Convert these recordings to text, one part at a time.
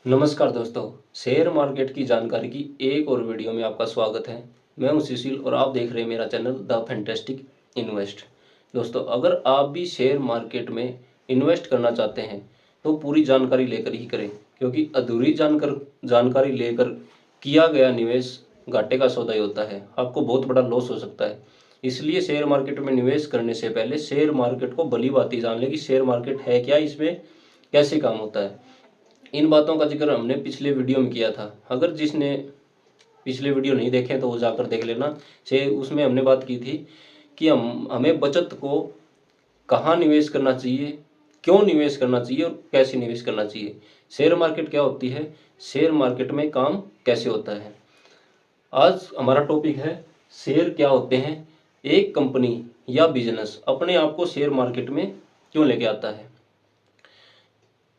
नमस्कार दोस्तों, share market की जानकारी की एक और वीडियो में आपका स्वागत है। मैं हूं सुशील और आप देख रहे हैं मेरा चैनल द फैंटास्टिक इन्वेस्ट। दोस्तों, अगर आप भी शेयर मार्केट में इन्वेस्ट करना चाहते हैं तो पूरी जानकारी लेकर ही करें, क्योंकि अधूरी जानकारी लेकर किया गया निवेश घाटे का सौदा ही होता है। आपको बहुत बड़ा लॉस हो सकता है। इसलिए शेयर मार्केट में निवेश करने से पहले शेयर मार्केट को भली भांति जान लें कि शेयर मार्केट है क्या, इसमें कैसे काम होता है। इन बातों का जिक्र हमने पिछले वीडियो में किया था। अगर जिसने पिछले वीडियो नहीं देखे तो वो जाकर देख लेना। से उसमें हमने बात की थी कि हमें बचत को कहाँ निवेश करना चाहिए, क्यों निवेश करना चाहिए और कैसे निवेश करना चाहिए। शेयर मार्केट क्या होती है, शेयर मार्केट में काम कैसे होता है। आज हमारा टॉपिक है शेयर क्या होते हैं। एक कंपनी या बिजनेस अपने आप को शेयर मार्केट में क्यों लेके आता है,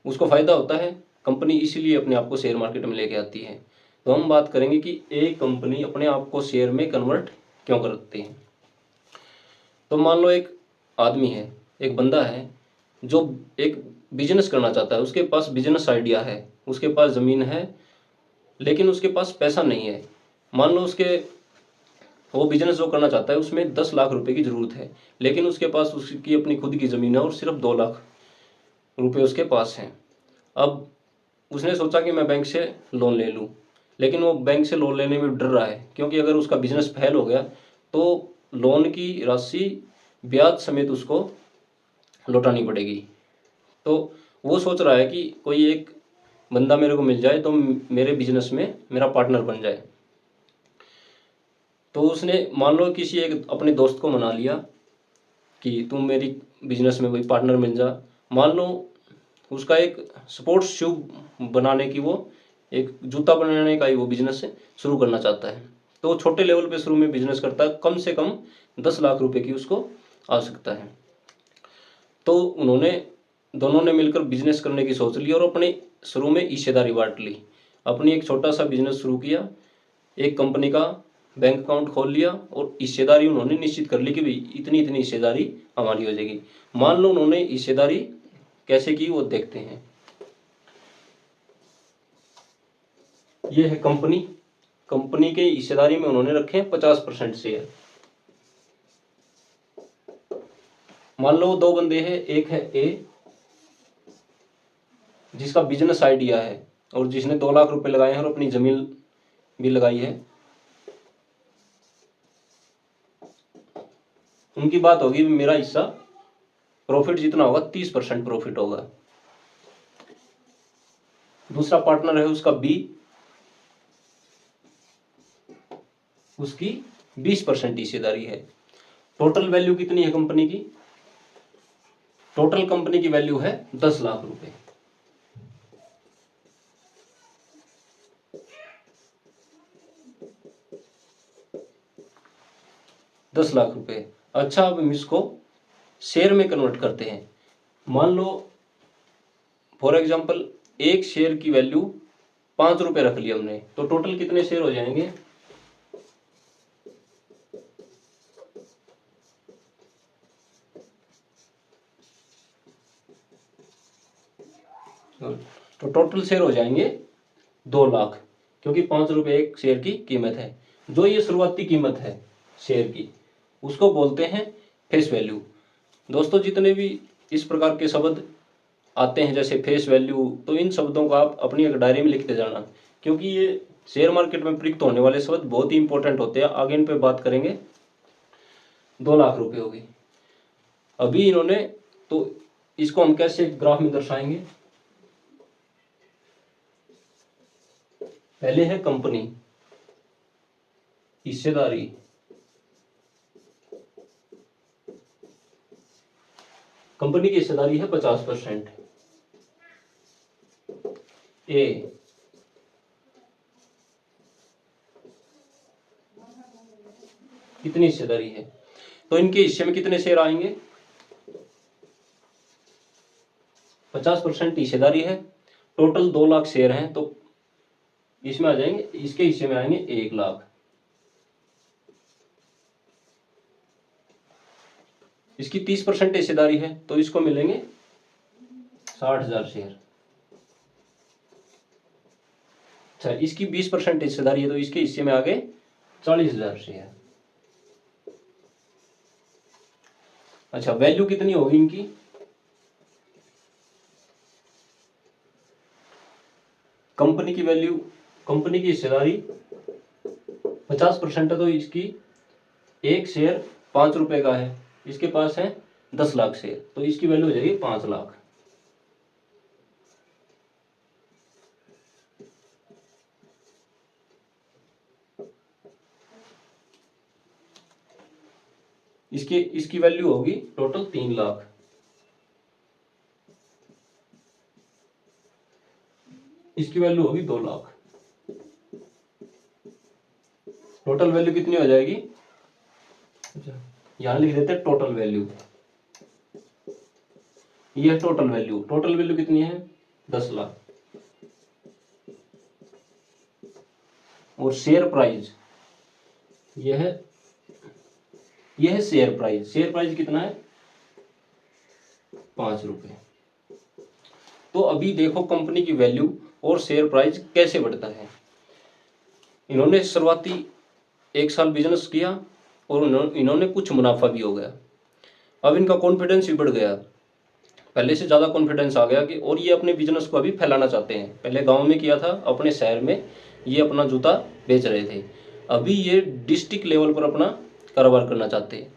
उसको फायदा होता है। कंपनी इसीलिए अपने आप को शेयर मार्केट में लेके आती है। तो हम बात करेंगे कि एक कंपनी अपने आप को शेयर में कन्वर्ट क्यों करती है। तो मान लो एक आदमी है, एक बंदा है जो एक बिजनेस करना चाहता है। उसके पास बिजनेस आइडिया है, उसके पास ज़मीन है, लेकिन उसके पास पैसा नहीं है। मान लो वो बिजनेस जो करना चाहता है उसमें 10 लाख रुपए की ज़रूरत है, लेकिन उसके पास उसकी अपनी खुद की ज़मीन है और सिर्फ 2 लाख रुपए उसके पास हैं। अब उसने सोचा कि मैं बैंक से लोन ले लूँ, लेकिन वो बैंक से लोन लेने में डर रहा है, क्योंकि अगर उसका बिजनेस फेल हो गया तो लोन की राशि ब्याज समेत उसको लौटानी पड़ेगी। तो वो सोच रहा है कि कोई एक बंदा मेरे को मिल जाए तो मेरे बिजनेस में मेरा पार्टनर बन जाए। तो उसने मान लो किसी एक अपने दोस्त को मना लिया कि तुम मेरी बिजनेस में कोई पार्टनर मिल जा। मान लो उसका एक स्पोर्ट्स शू बनाने की, वो एक जूता बनाने का ही वो बिजनेस शुरू करना चाहता है। तो वो छोटे लेवल पे शुरू में बिजनेस करता है, कम से कम 10 लाख रुपए की उसको आवश्यकता है। तो उन्होंने दोनों ने मिलकर बिजनेस करने की सोच ली और अपने शुरू में हिस्सेदारी बांट ली। अपनी एक छोटा सा बिजनेस शुरू किया, एक कंपनी का बैंक अकाउंट खोल लिया और हिस्सेदारी उन्होंने निश्चित कर ली कि भाई इतनी इतनी हिस्सेदारी हमारी हो जाएगी। मान लो उन्होंने हिस्सेदारी कैसे की वो देखते हैं। ये है कंपनी। कंपनी के हिस्सेदारी में उन्होंने रखे हैं 50% शेयर। मान लो दो बंदे हैं, एक है ए जिसका बिजनेस आइडिया है और जिसने 2 लाख रुपए लगाए हैं और अपनी जमीन भी लगाई है। उनकी बात होगी मेरा हिस्सा प्रॉफिट जितना होगा 30% प्रॉफिट होगा। दूसरा पार्टनर है उसका बी, उसकी 20% हिस्सेदारी है। टोटल वैल्यू कितनी है कंपनी की? टोटल कंपनी की वैल्यू है 10 लाख रुपए। दस लाख रुपए। अच्छा, अब हम इसको शेयर में कन्वर्ट करते हैं। मान लो फॉर एग्जाम्पल एक शेयर की वैल्यू 5 रुपए रख ली हमने, तो टोटल कितने शेयर हो जाएंगे? तो टोटल शेयर हो जाएंगे 2 लाख, क्योंकि 5 रुपए एक शेयर की कीमत है। जो ये शुरुआती कीमत है शेयर की, उसको बोलते हैं फेस वैल्यू। दोस्तों, जितने भी इस प्रकार के शब्द आते हैं जैसे फेस वैल्यू, तो इन शब्दों को आप अपनी एक डायरी में लिखते जाना, क्योंकि ये शेयर मार्केट में प्रयुक्त होने वाले शब्द बहुत ही इंपॉर्टेंट होते हैं। आगे इन पे बात करेंगे। 2 लाख रुपए हो गई। अभी इन्होंने, तो इसको हम कैसे ग्राफ में दर्शाएंगे? पहले है कंपनी, हिस्सेदारी। कंपनी की हिस्सेदारी है 50%। ए कितनी हिस्सेदारी है, तो इनके हिस्से में कितने शेयर आएंगे? 50% हिस्सेदारी है, टोटल 2 लाख शेयर हैं, तो इसमें आ जाएंगे, इसके हिस्से में आएंगे 1 लाख। इसकी 30% हिस्सेदारी है, तो इसको मिलेंगे 60,000 शेयर। अच्छा, इसकी 20% हिस्सेदारी है तो इसके हिस्से में आ गए 40,000 शेयर। अच्छा, वैल्यू कितनी होगी इनकी? कंपनी की वैल्यू, कंपनी की हिस्सेदारी 50% है तो इसकी एक शेयर 5 रुपए का है, इसके पास है 10 लाख शेयर, तो इसकी वैल्यू हो जाएगी 5 लाख। इसकी वैल्यू होगी टोटल 3 लाख। इसकी वैल्यू होगी 2 लाख। टोटल वैल्यू कितनी हो जाएगी? यहां लिख देते हैं टोटल वैल्यू। ये है टोटल वैल्यू। टोटल वैल्यू कितनी है? 10 लाख। और शेयर प्राइस यह है शेयर प्राइस। शेयर प्राइस कितना है? 5 रुपए। तो अभी देखो कंपनी की वैल्यू और शेयर प्राइस कैसे बढ़ता है। इन्होंने शुरुआती 1 साल बिजनेस किया और इन्होंने कुछ मुनाफा भी हो गया। अब इनका कॉन्फिडेंस भी बढ़ गया, पहले से ज़्यादा कॉन्फिडेंस आ गया कि और ये अपने बिजनेस को अभी फैलाना चाहते हैं। पहले गांव में किया था, अपने शहर में ये अपना जूता बेच रहे थे, अभी ये डिस्ट्रिक्ट लेवल पर अपना कारोबार करना चाहते हैं।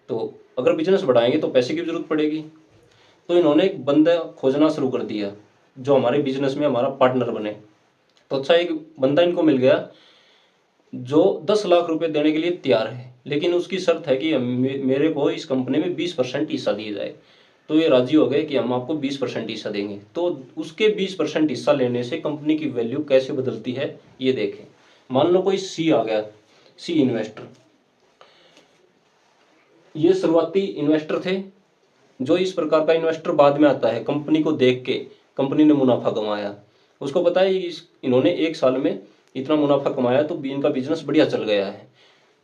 तो अगर बिजनेस बढ़ाएंगे तो पैसे की जरूरत पड़ेगी, तो इन्होंने एक बंदा खोजना शुरू कर दिया जो हमारे बिजनेस में हमारा पार्टनर बने। तो अच्छा, एक बंदा इनको मिल गया जो 10 लाख रुपए देने के लिए तैयार है, लेकिन उसकी शर्त है कि मेरे को इस कंपनी में 20% हिस्सा दिया जाए। तो ये राजी हो गए कि हम आपको 20% हिस्सा देंगे। तो उसके 20% हिस्सा लेने से कंपनी की वैल्यू कैसे बदलती है ये देखें। मान लो कोई सी आ गया, सी इन्वेस्टर। ये शुरुआती इन्वेस्टर थे। जो इस प्रकार का इन्वेस्टर बाद में आता है, कंपनी को देख के कंपनी ने मुनाफा कमाया, उसको पता है इन्होंने 1 साल में इतना मुनाफा कमाया तो इनका बिजनेस बढ़िया चल गया है।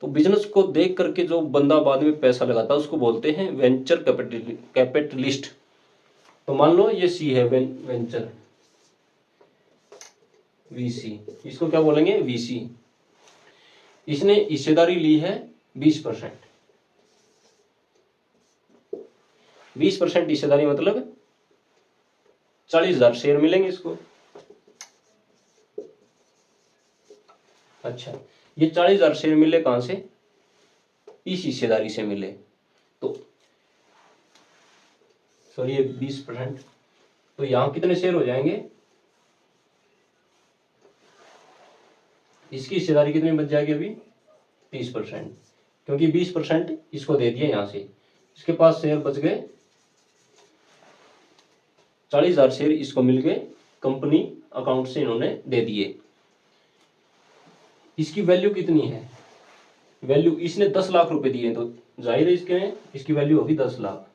तो बिजनेस को देख करके जो बंदा बाद में पैसा लगाता है उसको बोलते हैं वेंचर कैपिटलिस्ट। तो मान लो ये सी है, वेंचर वीसी, इसको क्या बोलेंगे? वीसी। इसने हिस्सेदारी ली है 20%। 20% हिस्सेदारी मतलब 40,000 शेयर मिलेंगे इसको। अच्छा, ये 40,000 शेयर मिले कहां से? इस हिस्सेदारी से मिले। तो सॉरी, ये 20%, तो यहां कितने शेयर हो जाएंगे? इसकी हिस्सेदारी कितनी बच जाएगी अभी? 30%, क्योंकि 20% इसको दे दिया यहां से, इसके पास शेयर बच गए 40,000 शेयर इसको मिल गए, कंपनी अकाउंट से इन्होंने दे दिए। इसकी वैल्यू कितनी है? वैल्यू इसने 10 लाख रुपए दिए तो जाहिर है इसकी वैल्यू होगी 10 लाख।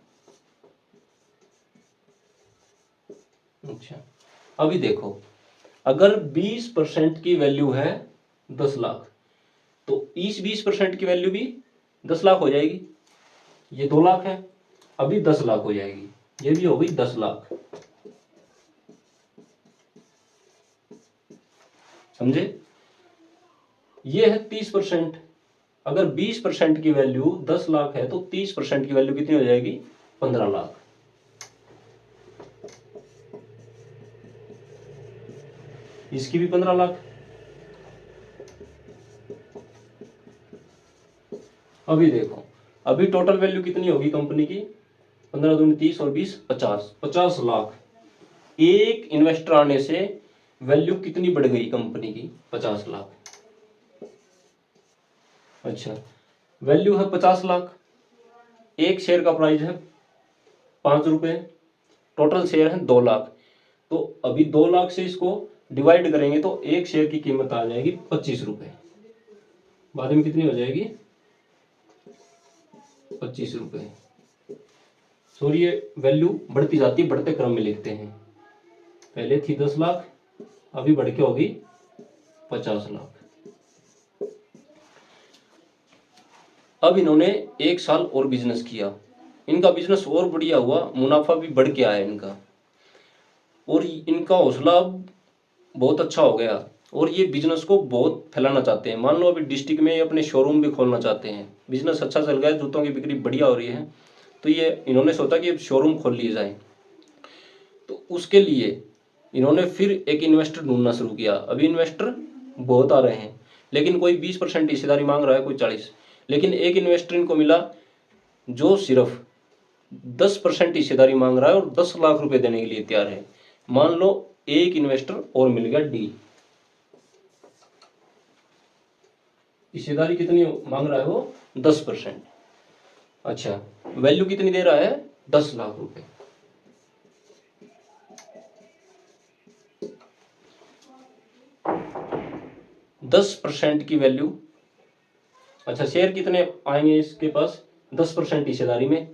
अच्छा, अभी देखो, अगर 20% की वैल्यू है 10 लाख तो इस 20% की वैल्यू भी 10 लाख हो जाएगी। ये 2 लाख है, अभी 10 लाख हो जाएगी, ये भी हो गई 10 लाख। समझे? ये है 30%। अगर 20% की वैल्यू 10 लाख है तो 30% की वैल्यू कितनी हो जाएगी? 15 लाख। इसकी भी 15 लाख। अभी देखो, अभी टोटल वैल्यू कितनी होगी कंपनी की? 15 दूनी 30 और 20 50, 50 लाख। एक इन्वेस्टर आने से वैल्यू कितनी बढ़ गई कंपनी की? 50 लाख। अच्छा, वैल्यू है 50 लाख, एक शेयर का प्राइस है 5 रुपए, टोटल शेयर है 2 लाख। तो अभी 2 लाख से इसको डिवाइड करेंगे तो एक शेयर की कीमत आ जाएगी 25 रुपए। बाद में कितनी हो जाएगी? 25 रुपए। सॉरी, ये वैल्यू बढ़ती जाती है, बढ़ते क्रम में लिखते हैं। पहले थी 10 लाख, अभी बढ़ के होगी 50 लाख। अब इन्होंने 1 साल और बिजनेस किया, इनका बिजनेस और बढ़िया हुआ, मुनाफा भी बढ़ के आया इनका, और इनका हौसला अब बहुत अच्छा हो गया। और ये बिजनेस को बहुत फैलाना चाहते हैं। मान लो अभी डिस्ट्रिक्ट में ये अपने शोरूम भी खोलना चाहते हैं, बिजनेस अच्छा चल गया, जूतों की बिक्री बढ़िया हो रही है, तो ये इन्होंने सोचा कि अब शोरूम खोल लिए जाए। तो उसके लिए इन्होंने फिर एक इन्वेस्टर ढूंढना शुरू किया। अभी इन्वेस्टर बहुत आ रहे हैं, लेकिन कोई 20% हिस्सेदारी मांग रहा है, कोई 40। लेकिन एक इन्वेस्टर इनको मिला जो सिर्फ 10% हिस्सेदारी मांग रहा है और 10 लाख रुपए देने के लिए तैयार है। मान लो एक इन्वेस्टर और मिल गया डी। हिस्सेदारी कितनी मांग रहा है वो? 10%। अच्छा, वैल्यू कितनी दे रहा है? 10 लाख रुपए। दस परसेंट की वैल्यू। अच्छा, शेयर कितने आएंगे इसके पास? 10% हिस्सेदारी में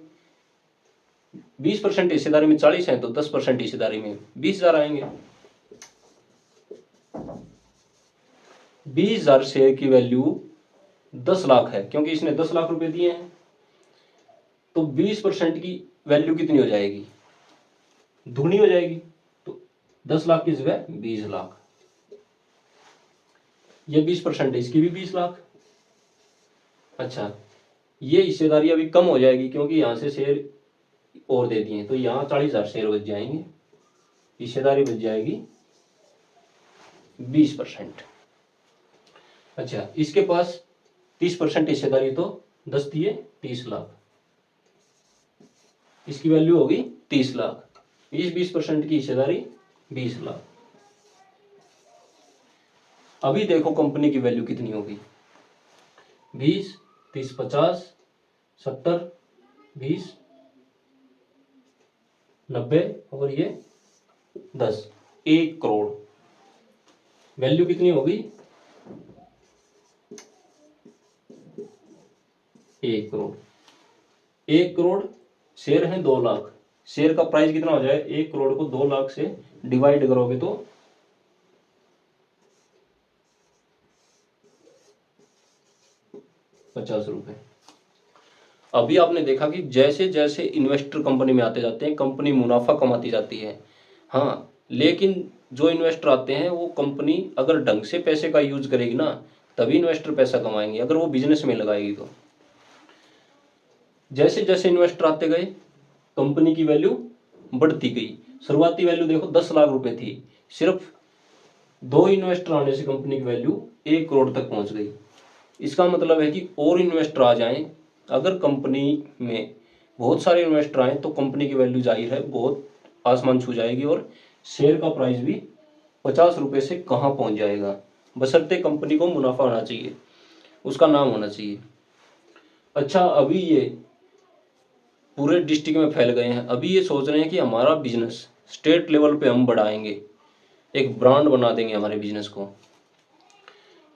20% हिस्सेदारी में 40 है, तो 10% हिस्सेदारी में 20,000 आएंगे। 20,000 शेयर की वैल्यू 10 लाख है, क्योंकि इसने 10 लाख रुपए दिए हैं। तो 20% की वैल्यू कितनी हो जाएगी? दुगनी हो जाएगी। तो 10 लाख की जगह 20 लाख। ये 20% है, इसकी भी 20 लाख। अच्छा, ये हिस्सेदारी अभी कम हो जाएगी क्योंकि यहां से शेयर और दे दिए, तो यहाँ 40,000 शेयर बच जाएंगे, हिस्सेदारी बच जाएगी 20%। अच्छा, इसके पास 30% हिस्सेदारी, तो 10 दिए 30 लाख, इसकी वैल्यू होगी 30 लाख। इस 20% की हिस्सेदारी 20 लाख। अभी देखो कंपनी की वैल्यू कितनी होगी? 20, 30, 50, 70, 20, 90 और ये 10, 1 करोड़। वैल्यू कितनी होगी? 1 करोड़। 1 करोड़ शेयर है 2 लाख। शेयर का प्राइस कितना हो जाए? 1 करोड़ को 2 लाख से डिवाइड करोगे तो 50 रुपए। अभी आपने देखा कि जैसे जैसे इन्वेस्टर कंपनी में आते जाते हैं, कंपनी मुनाफा कमाती जाती है। हाँ, लेकिन जो इन्वेस्टर आते हैं वो कंपनी अगर ढंग से पैसे का यूज करेगी ना, तभी इन्वेस्टर पैसा कमाएंगे, अगर वो बिजनेस में लगाएगी तो। जैसे जैसे इन्वेस्टर आते गए, कंपनी की वैल्यू बढ़ती गई। शुरुआती वैल्यू देखो 10 लाख रुपए थी, सिर्फ 2 इन्वेस्टर आने से कंपनी की वैल्यू 1 करोड़ तक पहुंच गई। इसका मतलब है कि और इन्वेस्टर आ जाएं, अगर कंपनी में बहुत सारे इन्वेस्टर आए तो कंपनी की वैल्यू जाहिर है बहुत आसमान छू जाएगी, और शेयर का प्राइस भी 50 रुपये से कहाँ पहुंच जाएगा। बशर्ते कंपनी को मुनाफा होना चाहिए, उसका नाम होना चाहिए। अच्छा, अभी ये पूरे डिस्ट्रिक्ट में फैल गए हैं। अभी ये सोच रहे हैं कि हमारा बिजनेस स्टेट लेवल पे हम बढ़ाएंगे, एक ब्रांड बना देंगे हमारे बिजनेस को,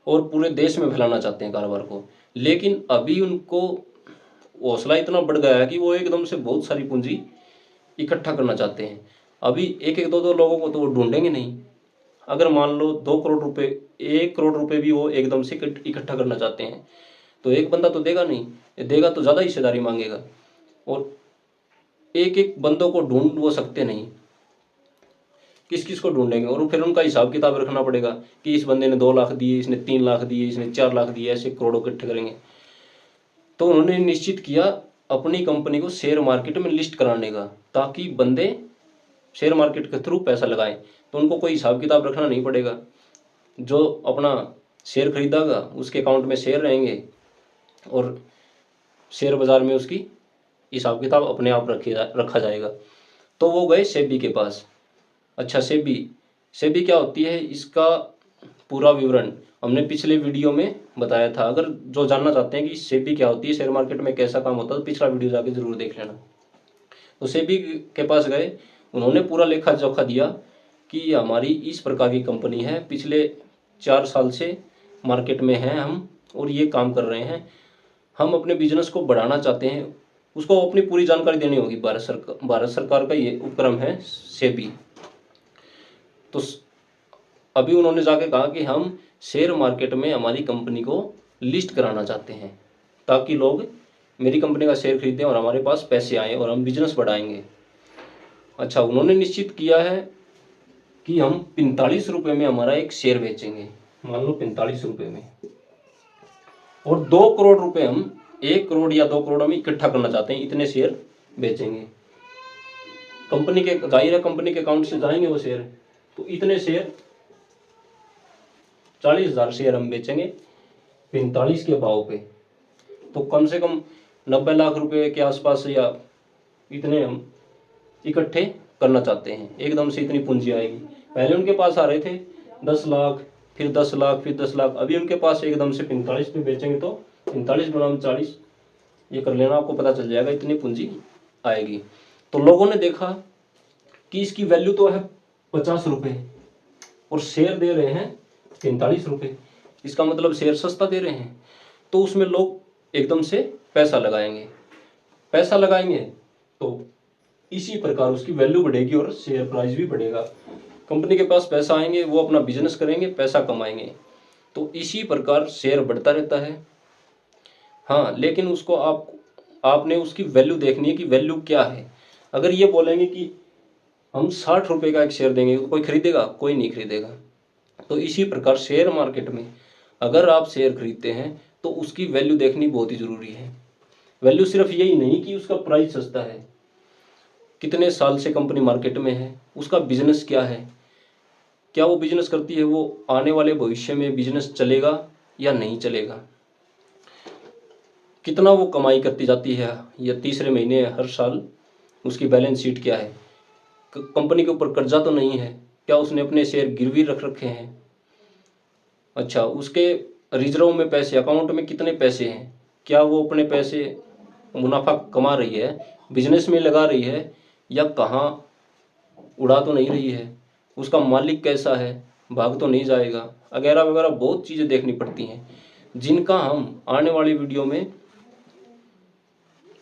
और पूरे देश में फैलाना चाहते हैं कारोबार को। लेकिन अभी उनको हौसला इतना बढ़ गया है कि वो एकदम से बहुत सारी पूंजी इकट्ठा करना चाहते हैं। अभी एक एक दो दो लोगों को तो वो ढूंढेंगे नहीं। अगर मान लो 2 करोड़ रुपए, 1 करोड़ रुपए भी वो एकदम से इकट्ठा करना चाहते हैं, तो एक बंदा तो देगा नहीं, देगा तो ज़्यादा हिस्सेदारी मांगेगा, और एक एक बंदों को ढूंढ वो सकते नहीं। किस किस को ढूंढेंगे, और फिर उनका हिसाब किताब रखना पड़ेगा कि इस बंदे ने 2 लाख दिए, इसने 3 लाख दिए, इसने 4 लाख दिए, ऐसे करोड़ों इकट्ठे करेंगे। तो उन्होंने निश्चित किया अपनी कंपनी को शेयर मार्केट में लिस्ट कराने का, ताकि बंदे शेयर मार्केट के थ्रू पैसा लगाएं, तो उनको कोई हिसाब किताब रखना नहीं पड़ेगा। जो अपना शेयर खरीदागा उसके अकाउंट में शेयर रहेंगे, और शेयर बाजार में उसकी हिसाब किताब अपने आप रखा जाएगा। तो वो गए सेबी के पास। अच्छा, सेबी क्या होती है, इसका पूरा विवरण हमने पिछले वीडियो में बताया था। अगर जो जानना चाहते हैं कि सेबी क्या होती है, शेयर मार्केट में कैसा काम होता है, तो पिछला वीडियो जाके जरूर देख लेना। तो सेबी के पास गए, उन्होंने पूरा लेखा जोखा दिया कि हमारी इस प्रकार की कंपनी है, पिछले 4 साल से मार्केट में हैं हम, और ये काम कर रहे हैं, हम अपने बिजनेस को बढ़ाना चाहते हैं। उसको अपनी पूरी जानकारी देनी होगी। भारत सरकार का ये उपक्रम है सेबी। तो अभी उन्होंने जाके कहा कि हम शेयर मार्केट में हमारी कंपनी को लिस्ट कराना चाहते हैं, ताकि लोग मेरी कंपनी का शेयर खरीदें और हमारे पास पैसे आए और हम बिजनेस बढ़ाएंगे। अच्छा, उन्होंने निश्चित किया है कि हम 45 रुपये में हमारा एक शेयर बेचेंगे, मान लो 45 रुपये में, और 2 करोड़ रुपए हम 1 करोड़ या 2 करोड़ हम इकट्ठा करना चाहते हैं, इतने शेयर बेचेंगे। कंपनी के जाहिर है कंपनी के अकाउंट से जाएंगे वो शेयर, तो इतने शेयर 40,000 शेयर हम बेचेंगे 45 के भाव पे। तो कम से कम 90 लाख रुपए के आसपास या इतने हम इकट्ठे करना चाहते हैं। एकदम से इतनी पूंजी आएगी। पहले उनके पास आ रहे थे 10 लाख, फिर 10 लाख, फिर 10 लाख, अभी उनके पास एकदम से 45 पे बेचेंगे तो 45 बनाम 40 ये कर लेना, आपको पता चल जाएगा इतनी पूंजी आएगी। तो लोगों ने देखा कि इसकी वैल्यू तो है 50 रुपये और शेयर दे रहे हैं 45 रुपये, इसका मतलब शेयर सस्ता दे रहे हैं। तो उसमें लोग एकदम से पैसा लगाएंगे, पैसा लगाएंगे तो इसी प्रकार उसकी वैल्यू बढ़ेगी और शेयर प्राइस भी बढ़ेगा। कंपनी के पास पैसा आएंगे, वो अपना बिजनेस करेंगे, पैसा कमाएंगे, तो इसी प्रकार शेयर बढ़ता रहता है। हाँ, लेकिन उसको आपने उसकी वैल्यू देखनी है कि वैल्यू क्या है। अगर ये बोलेंगे कि हम 60 रुपये का एक शेयर देंगे, कोई खरीदेगा? कोई नहीं खरीदेगा। तो इसी प्रकार शेयर मार्केट में अगर आप शेयर खरीदते हैं तो उसकी वैल्यू देखनी बहुत ही ज़रूरी है। वैल्यू सिर्फ यही नहीं कि उसका प्राइस सस्ता है, कितने साल से कंपनी मार्केट में है, उसका बिजनेस क्या है, क्या वो बिजनेस करती है, वो आने वाले भविष्य में बिजनेस चलेगा या नहीं चलेगा, कितना वो कमाई करती जाती है या तीसरे महीने हर साल, उसकी बैलेंस शीट क्या है, कंपनी के ऊपर कर्जा तो नहीं है, क्या उसने अपने शेयर गिरवी रख रखे हैं, अच्छा उसके रिजर्व में पैसे, अकाउंट में कितने पैसे हैं, क्या वो अपने पैसे मुनाफा कमा रही है, बिजनेस में लगा रही है या कहाँ उड़ा तो नहीं रही है, उसका मालिक कैसा है, भाग तो नहीं जाएगा, वगैरह वगैरह बहुत चीज़ें देखनी पड़ती हैं, जिनका हम आने वाली वीडियो में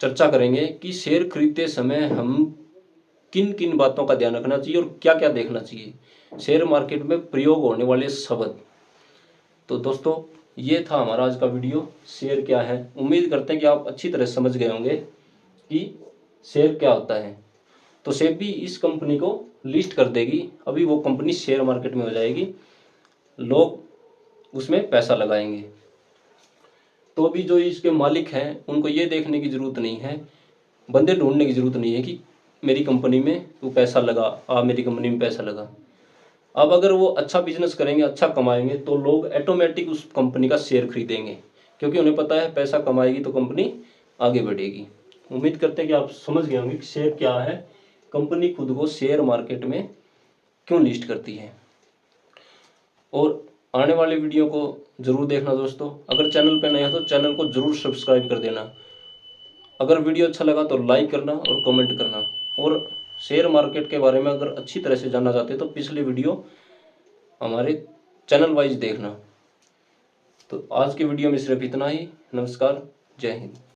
चर्चा करेंगे कि शेयर खरीदते समय हम किन किन बातों का ध्यान रखना चाहिए और क्या क्या देखना चाहिए, शेयर मार्केट में प्रयोग होने वाले शब्द। तो दोस्तों ये था हमारा आज का वीडियो, शेयर क्या है। उम्मीद करते हैं कि आप अच्छी तरह समझ गए होंगे कि शेयर क्या होता है। तो सेबी इस कंपनी को लिस्ट कर देगी, अभी वो कंपनी शेयर मार्केट में हो जाएगी, लोग उसमें पैसा लगाएंगे। तो अभी जो इसके मालिक हैं उनको ये देखने की ज़रूरत नहीं है, बंदे ढूंढने की ज़रूरत नहीं है कि मेरी कंपनी में तू पैसा लगा, आप मेरी कंपनी में पैसा लगा। अब अगर वो अच्छा बिजनेस करेंगे, अच्छा कमाएंगे, तो लोग ऑटोमेटिक उस कंपनी का शेयर खरीदेंगे, क्योंकि उन्हें पता है पैसा कमाएगी तो कंपनी आगे बढ़ेगी। उम्मीद करते हैं कि आप समझ गए होंगे कि शेयर क्या है, कंपनी खुद को शेयर मार्केट में क्यों लिस्ट करती है। और आने वाले वीडियो को ज़रूर देखना दोस्तों। अगर चैनल पर नए हो तो चैनल को ज़रूर सब्सक्राइब कर देना। अगर वीडियो अच्छा लगा तो लाइक करना और कमेंट करना। और शेयर मार्केट के बारे में अगर अच्छी तरह से जानना चाहते हैं तो पिछले वीडियो हमारे चैनल वाइज देखना। तो आज के वीडियो में सिर्फ इतना ही। नमस्कार, जय हिंद।